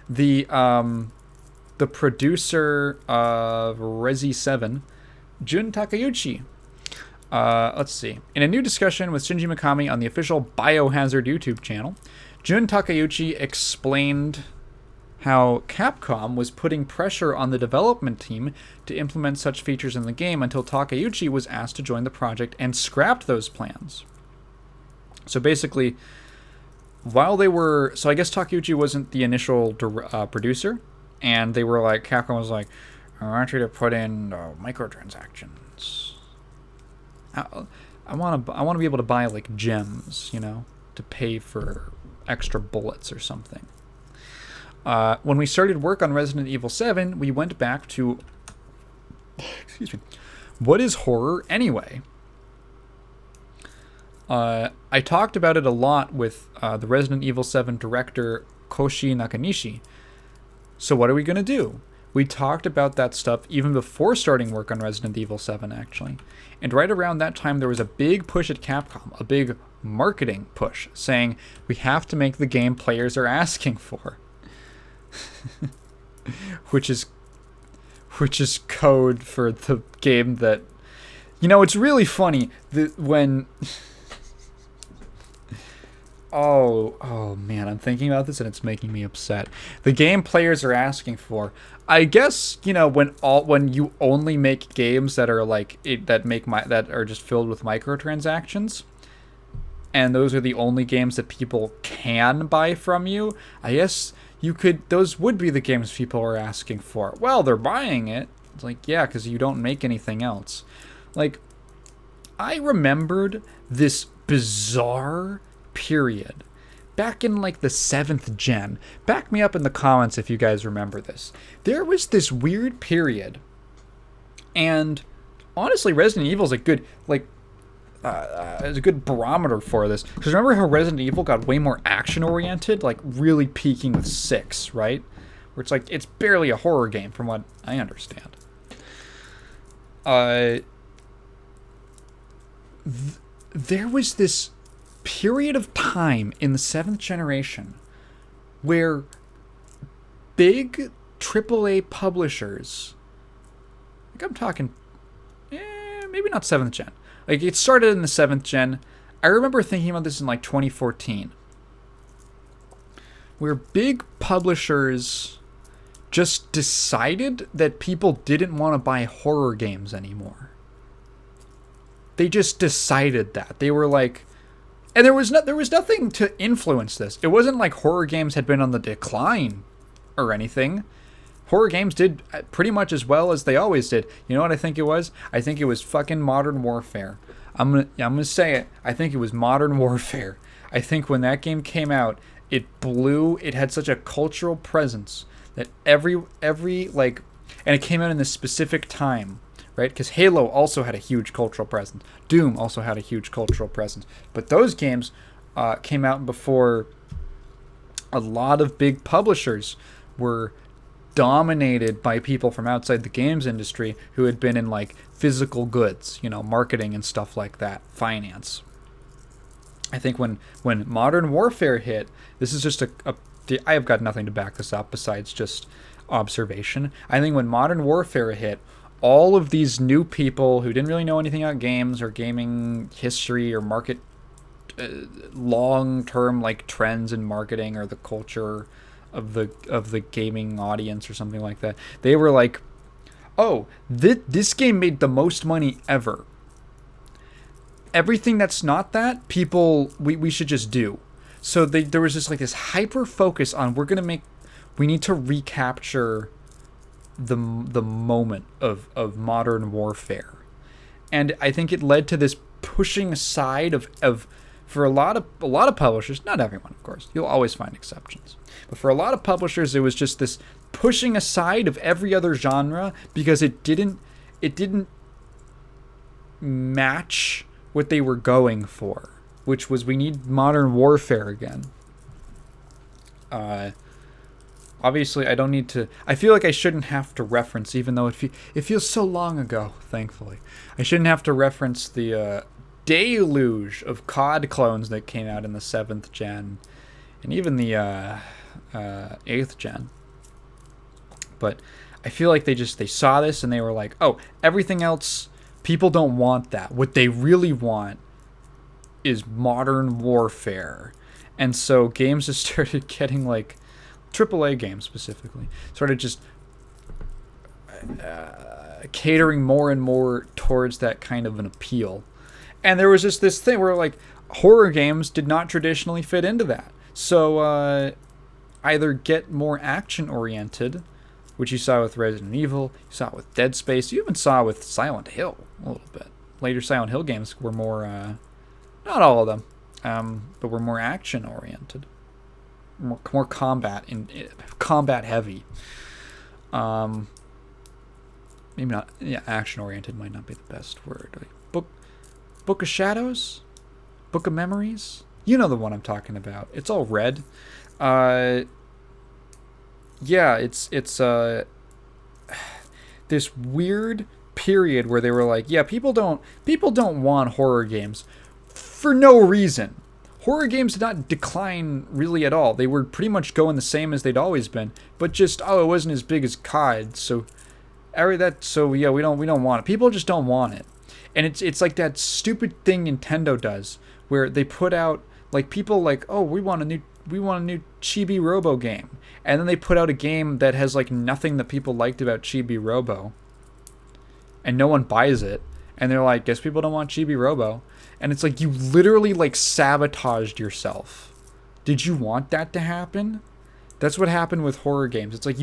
The producer of Resi 7, Jun Takeuchi. Let's see. In a new discussion with Shinji Mikami on the official Biohazard YouTube channel, Jun Takeuchi explained how Capcom was putting pressure on the development team to implement such features in the game until Takeuchi was asked to join the project and scrapped those plans. So basically, so I guess Takeuchi wasn't the initial producer, and they were like, Capcom was like, I want you to put in microtransactions. I want to be able to buy like gems, to pay for extra bullets or something. When we started work on Resident Evil 7, we went back to, excuse me, what is horror anyway? I talked about it a lot with the Resident Evil 7 director Koshi Nakanishi. So what are we going to do? We talked about that stuff even before starting work on Resident Evil 7, actually. And right around that time, there was a big push at Capcom, a big marketing push, saying we have to make the game players are asking for. which is code for the game that... it's really funny that when... Oh man, I'm thinking about this and it's making me upset. The game players are asking for, I guess, when you only make games that are like that are just filled with microtransactions, and those are the only games that people can buy from you, I guess those would be the games people are asking for. Well, they're buying it. It's like, yeah, because you don't make anything else. Like, I remembered this bizarre period back in like the 7th gen. Back me up in the comments if you guys remember this. There was this weird period, and honestly, Resident Evil is a good is a good barometer for this, because remember how Resident Evil got way more action oriented, like really peaking with 6, right? Where it's like it's barely a horror game from what I understand. There was this period of time in the 7th generation where big AAA publishers, like I'm talking, maybe not 7th gen, like it started in the 7th gen. I remember thinking about this in like 2014, where big publishers just decided that people didn't want to buy horror games anymore. They just decided that. They were like, and there was nothing to influence this. It wasn't like horror games had been on the decline or anything. Horror games did pretty much as well as they always did. You know what I think it was? I think it was fucking Modern Warfare. I'm gonna say it. I think it was Modern Warfare. I think when that game came out, it blew. It had such a cultural presence that every like, and it came out in this specific time. Right? Because Halo also had a huge cultural presence. Doom also had a huge cultural presence. But those games came out before a lot of big publishers were dominated by people from outside the games industry who had been in like physical goods, marketing and stuff like that, finance. I think when Modern Warfare hit, this is just I have got nothing to back this up besides just observation. I think when Modern Warfare hit, all of these new people who didn't really know anything about games or gaming history or market long-term like trends in marketing or the culture of the gaming audience or something like that, they were like, oh, this game made the most money ever. Everything that's not that, people we should just do. So there was just like this hyper focus on we need to recapture the moment of Modern Warfare. And I think it led to this pushing aside of for a lot of publishers, not everyone of course, you'll always find exceptions, but for a lot of publishers it was just this pushing aside of every other genre because it didn't match what they were going for, which was we need Modern Warfare again. Obviously, I don't need to... I feel like I shouldn't have to reference, even though it feels so long ago, thankfully. I shouldn't have to reference the deluge of COD clones that came out in the 7th gen. And even the 8th gen. But I feel like they saw this and they were like, oh, everything else, people don't want that. What they really want is modern warfare. And so games just started getting like, AAA games specifically, started just catering more and more towards that kind of an appeal. And there was just this thing where like horror games did not traditionally fit into that. So either get more action oriented, which you saw with Resident Evil, you saw it with Dead Space, you even saw with Silent Hill a little bit. Later Silent Hill games were more, not all of them, but were more action oriented, more combat combat heavy. Maybe not. Yeah, action oriented might not be the best word. Like Book of Shadows, Book of Memories. You know the one I'm talking about. It's all red. Yeah, it's this weird period where they were like, yeah, people don't want horror games for no reason. Horror games did not decline really at all. They were pretty much going the same as they'd always been, but just it wasn't as big as COD. So yeah, we don't want it. People just don't want it. And it's like that stupid thing Nintendo does where they put out like people like, oh, we want a new Chibi Robo game. And then they put out a game that has like nothing that people liked about Chibi Robo. And no one buys it. And they're like, guess people don't want Chibi Robo. And it's like you literally like sabotaged yourself. Did you want that to happen? That's what happened with horror games. It's like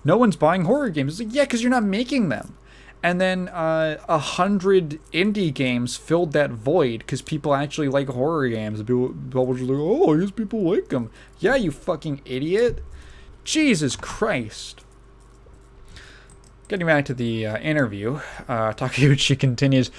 no one's buying horror games. It's like, yeah, because you're not making them. And then 100 indie games filled that void because people actually like horror games. People were just like, oh, I guess people like them. Yeah, you fucking idiot. Jesus Christ. Getting back to the interview, Takeuchi continues,